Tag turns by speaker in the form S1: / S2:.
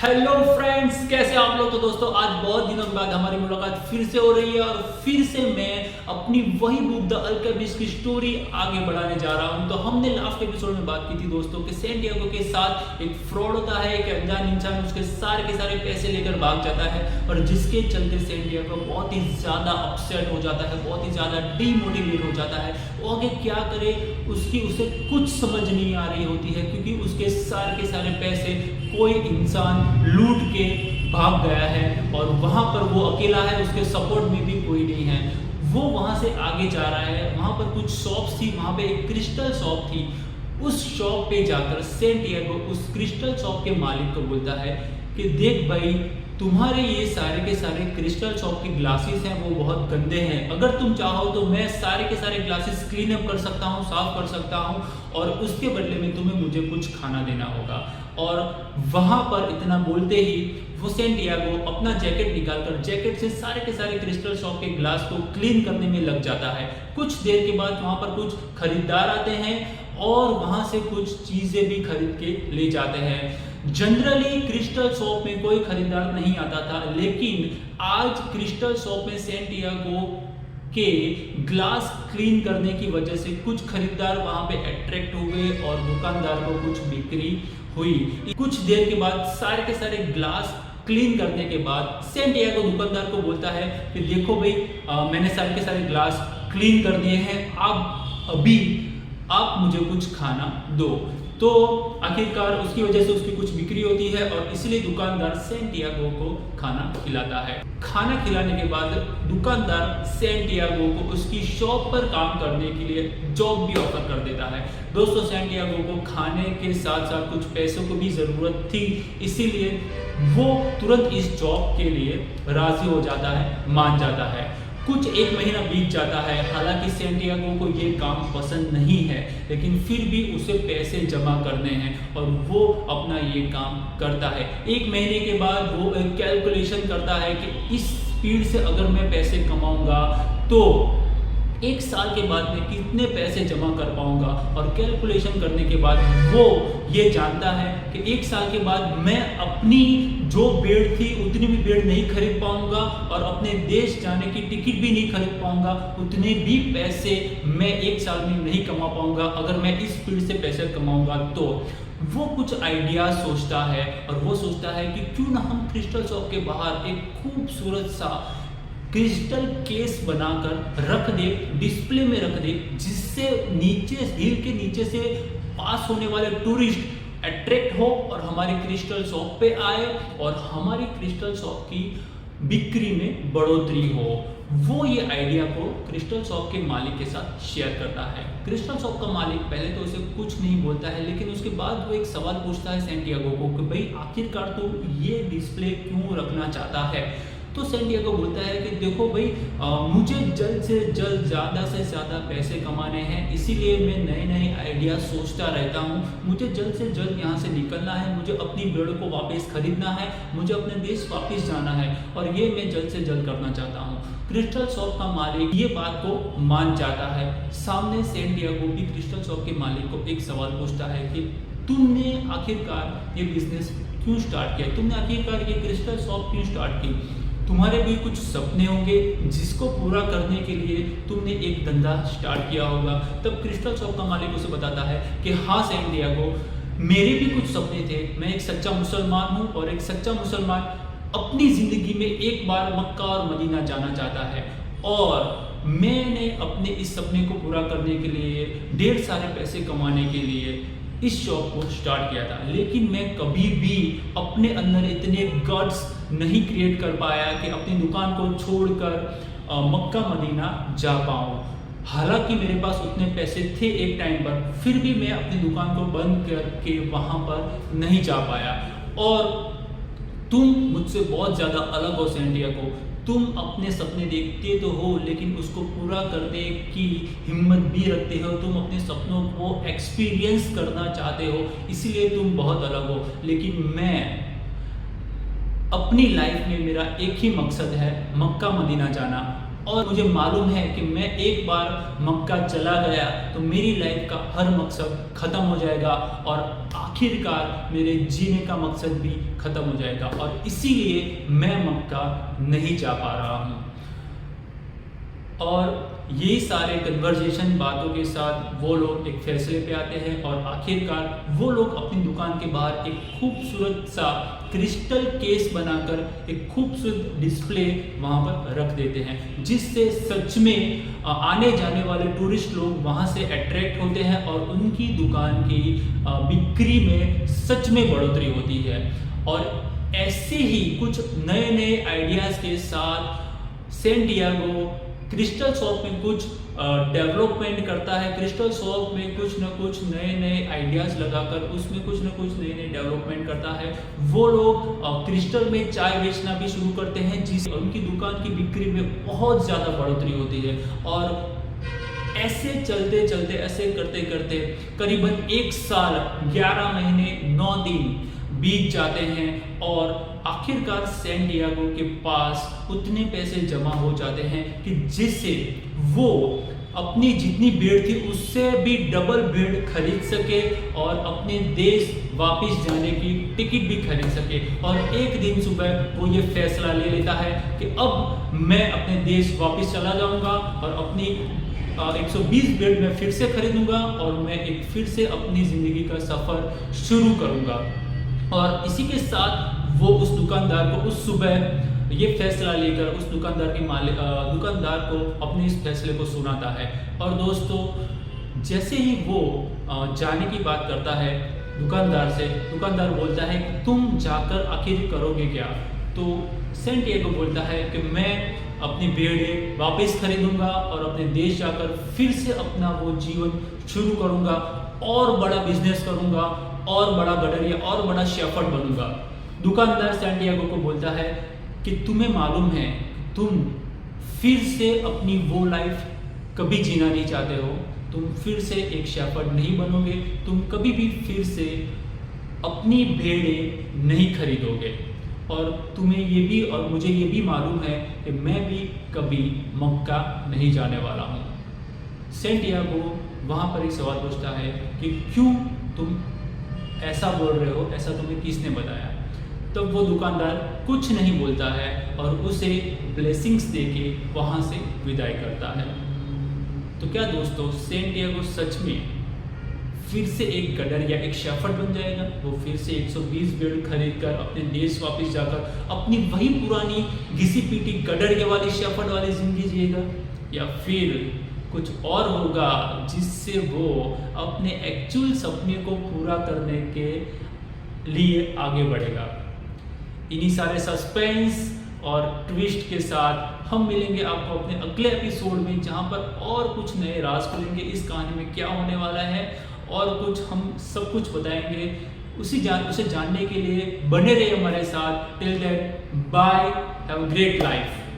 S1: Hello friends, कैसे आप लोग। तो दोस्तों आज बहुत दिनों के बाद हमारी मुलाकात फिर से हो रही है और फिर से मैं अपनी वही बुक द अल्केमिस्ट की स्टोरी आगे बढ़ाने जा रहा हूं। तो हमने लास्ट एपिसोड में बात की थी दोस्तों कि सैंटियागो के साथ एक फ्रॉड होता है, एक अनजान इंसान उसके सारे के सारे पैसे लेकर भाग जाता है और जिसके चलते सैंटियागो बहुत ही ज़्यादा अपसेट हो जाता है, बहुत ही ज़्यादा डीमोटिवेट हो जाता है। वो आगे क्या करे उसे कुछ समझ नहीं आ रही होती है, क्योंकि उसके सारे के सारे पैसे कोई इंसान लूट के भाग गया है और वहां पर वो अकेला है, उसके सपोर्ट में भी कोई नहीं है। वो वहां से आगे जा रहा है, वहां पर कुछ शॉप्स थी, वहां पे एक क्रिस्टल शॉप थी। उस शॉप पे जाकर सैंटियागो उस क्रिस्टल शॉप के मालिक को बोलता है कि देख भाई, तुम्हारे ये सारे के सारे क्रिस्टल शॉप के ग्लासेस हैं वो बहुत गंदे हैं। अगर तुम चाहो तो मैं सारे के सारे ग्लासेस क्लीन अप कर सकता हूँ, साफ कर सकता हूँ और उसके बदले में तुम्हें मुझे कुछ खाना देना होगा। और वहां पर इतना बोलते ही वो सैंटियागो अपना जैकेट निकालकर जैकेट से सारे के सारे क्रिस्टल शॉप के ग्लास को क्लीन करने में लग जाता है। कुछ देर के बाद वहां पर कुछ खरीदार आते हैं और वहां से कुछ चीजें भी खरीद के ले जाते हैं। जनरली क्रिस्टल शॉप में कोई खरीदार नहीं आता था, लेकिन आज क्रिस्टल शॉप में सैंटियागो के ग्लास क्लीन करने की वजह से कुछ खरीदार वहां पे अट्रैक्ट हुए और दुकानदार को कुछ बिक्री हुई। कुछ देर के बाद सारे के सारे ग्लास क्लीन करने के बाद सैंटियागो दुकानदार को बोलता है कि देखो भाई, मैंने सारे के सारे ग्लास क्लीन कर दिए हैं, आप मुझे कुछ खाना दो। तो आखिरकार उसकी वजह से उसकी कुछ बिक्री होती है और इसलिए दुकानदार सैंटियागो को खाना खिलाता है। खाना खिलाने के बाद दुकानदार सैंटियागो को उसकी शॉप पर काम करने के लिए जॉब भी ऑफर कर देता है। दोस्तों सैंटियागो को खाने के साथ साथ कुछ पैसों को भी ज़रूरत थी, इसीलिए वो तुरंत इस जॉब के लिए राजी हो जाता है, मान जाता है। कुछ एक महीना बीत जाता है, हालांकि सैंटियागो को ये काम पसंद नहीं है, लेकिन फिर भी उसे पैसे जमा करने हैं और वो अपना ये काम करता है। एक महीने के बाद वो एक कैलकुलेशन करता है कि इस स्पीड से अगर मैं पैसे कमाऊंगा तो एक साल के बाद मैं कितने पैसे जमा कर पाऊंगा। और कैलकुलेशन करने के बाद वो ये जानता है कि एक साल के बाद मैं अपनी जो बेड थी उतनी भी बेड नहीं खरीद पाऊंगा और अपने देश जाने की टिकट भी नहीं खरीद पाऊंगा, उतने भी पैसे मैं एक साल में नहीं कमा पाऊंगा अगर मैं इस स्पीड से पैसे कमाऊंगा। तो वो कुछ आइडिया सोचता है और वो सोचता है कि क्यों ना हम क्रिस्टल शॉप के बाहर एक खूबसूरत सा क्रिस्टल केस बनाकर रख दे, डिस्प्ले में रख दे, जिससे नीचे हिल के नीचे से पास होने वाले टूरिस्ट अट्रैक्ट हो और हमारी क्रिस्टल शॉप पे आए और हमारी क्रिस्टल शॉप की बिक्री में बढ़ोतरी हो। वो ये आइडिया को क्रिस्टल शॉप के मालिक के साथ शेयर करता है। क्रिस्टल शॉप का मालिक पहले तो उसे कुछ नहीं बोलता है, लेकिन उसके बाद वो एक सवाल पूछता है सैंटियागो को कि भाई आखिरकार तो ये डिस्प्ले क्यों रखना चाहता है। तो सैंटियागो बोलता है कि देखो भाई, मुझे जल्द से जल्द ज़्यादा से ज़्यादा पैसे कमाने हैं, इसीलिए मैं नए नए आइडिया सोचता रहता हूँ। मुझे जल्द से जल्द यहाँ से निकलना है, मुझे अपनी बेड़ को वापस खरीदना है, मुझे अपने देश वापस जाना है और ये मैं जल्द से जल्द करना चाहता हूँ। क्रिस्टल शॉप का मालिक ये बात को मान जाता है। सामने सैंटियागो भी क्रिस्टल शॉप के मालिक को एक सवाल पूछता है कि तुमने आखिरकार ये बिजनेस क्यों स्टार्ट किया, तुमने आखिरकार ये क्रिस्टल शॉप क्यों स्टार्ट की। तुम्हारे भी कुछ सपने होंगे जिसको पूरा करने के लिए तुमने एक धंधा स्टार्ट किया होगा। तब क्रिस्टल शॉप का मालिक उसे बताता है कि हाँ सैंटियागो, मेरे भी कुछ सपने थे। मैं एक सच्चा मुसलमान हूँ और एक सच्चा मुसलमान अपनी ज़िंदगी में एक बार मक्का और मदीना जाना चाहता है और मैंने अपने इस सपने को पूरा करने के लिए, ढेर सारे पैसे कमाने के लिए इस शॉप को स्टार्ट किया था। लेकिन मैं कभी भी अपने अंदर इतने गट्स नहीं क्रिएट कर पाया कि अपनी दुकान को छोड़कर मक्का मदीना जा पाऊँ। हालांकि मेरे पास उतने पैसे थे एक टाइम पर, फिर भी मैं अपनी दुकान को बंद करके वहाँ पर नहीं जा पाया। और तुम मुझसे बहुत ज़्यादा अलग हो सैंटियागो, तुम अपने सपने देखते तो हो लेकिन उसको पूरा करने की हिम्मत भी रखते हो, तुम अपने सपनों को एक्सपीरियंस करना चाहते हो, इसीलिए तुम बहुत अलग हो। लेकिन मैं अपनी लाइफ में मेरा एक ही मकसद है, मक्का मदीना जाना। और मुझे मालूम है कि मैं एक बार मक्का चला गया तो मेरी लाइफ का हर मकसद ख़त्म हो जाएगा और आखिरकार मेरे जीने का मकसद भी ख़त्म हो जाएगा, और इसीलिए मैं मक्का नहीं जा पा रहा हूँ। और ये सारे कन्वर्जेशन बातों के साथ वो लोग एक फैसले पे आते हैं और आखिरकार वो लोग अपनी दुकान के बाहर एक खूबसूरत सा क्रिस्टल केस बनाकर एक खूबसूरत डिस्प्ले वहाँ पर रख देते हैं, जिससे सच में आने जाने वाले टूरिस्ट लोग वहाँ से अट्रैक्ट होते हैं और उनकी दुकान की बिक्री में सच में बढ़ोतरी होती है। और ऐसे ही कुछ नए नए आइडियाज़ के साथ सैंटियागो क्रिस्टल शॉप में कुछ डेवलपमेंट करता है। क्रिस्टल शॉप में कुछ न कुछ नए नए आइडियाज़ लगाकर उसमें कुछ न कुछ नए नए डेवलपमेंट करता है। वो लोग क्रिस्टल में चाय बेचना भी शुरू करते हैं, जिससे उनकी दुकान की बिक्री में बहुत ज़्यादा बढ़ोतरी होती है। और ऐसे चलते चलते ऐसे करते करते करीबन 1 साल 11 महीने 9 दिन बीत जाते हैं और आखिरकार सैंटियागो के पास उतने पैसे जमा हो जाते हैं कि जिससे वो अपनी जितनी भीड़ थी उससे भी डबल भीड़ खरीद सके और अपने देश वापस जाने की टिकट भी खरीद सके। और एक दिन सुबह वो ये फैसला ले लेता है कि अब मैं अपने देश वापस चला जाऊंगा और अपनी 120 बेड में फिर से खरीदूंगा और मैं एक फिर से अपनी ज़िंदगी का सफ़र शुरू करूंगा। और इसी के साथ वो उस दुकानदार को उस सुबह ये फैसला लेकर उस दुकानदार को अपने इस फैसले को सुनाता है। और दोस्तों, जैसे ही वो जाने की बात करता है दुकानदार से, दुकानदार बोलता है कि तुम जाकर आखिर करोगे क्या? तो सैंटियागो बोलता है कि मैं अपनी भेड़ें वापस खरीदूंगा और अपने देश जाकर फिर से अपना वो जीवन शुरू करूंगा और बड़ा बिजनेस करूंगा और बड़ा गडरिया और बड़ा शेफर्ड बनूंगा। दुकानदार सैंटियागो को बोलता है कि तुम्हें मालूम है तुम फिर से अपनी वो लाइफ कभी जीना नहीं चाहते हो, तुम फिर से एक शेफर्ड नहीं बनोगे, तुम कभी भी फिर से अपनी भेड़ें नहीं खरीदोगे, और तुम्हें ये भी और मुझे ये भी मालूम है कि मैं भी कभी मक्का नहीं जाने वाला हूँ। सैंटियागो वहाँ पर एक सवाल पूछता है कि क्यों तुम ऐसा बोल रहे हो, ऐसा तुम्हें किसने बताया? तब वो दुकानदार कुछ नहीं बोलता है और उसे ब्लेसिंग्स देके वहाँ से विदाई करता है। तो क्या दोस्तों, सैंटियागो सच में फिर से एक गडर या एक शेफर्ड बन जाएगा? वो फिर से 120 बेड खरीद कर अपने देश वापस जाकर अपनी वही पुरानी घिसी पीटी गडर वाली शेफर्ड वाली जिंदगी जिएगा, या फिर कुछ और होगा जिससे वो अपने एक्चुअल सपने को पूरा करने के लिए आगे बढ़ेगा? इन्हीं सारे सस्पेंस और ट्विस्ट के साथ हम मिलेंगे आपको अपने अगले एपिसोड में, जहां पर और कुछ नए राज खुलेंगे, इस कहानी में क्या होने वाला है और कुछ हम सब कुछ बताएंगे। उसे जानने के लिए बने रहिए हमारे साथ। Till then, bye, have a great life.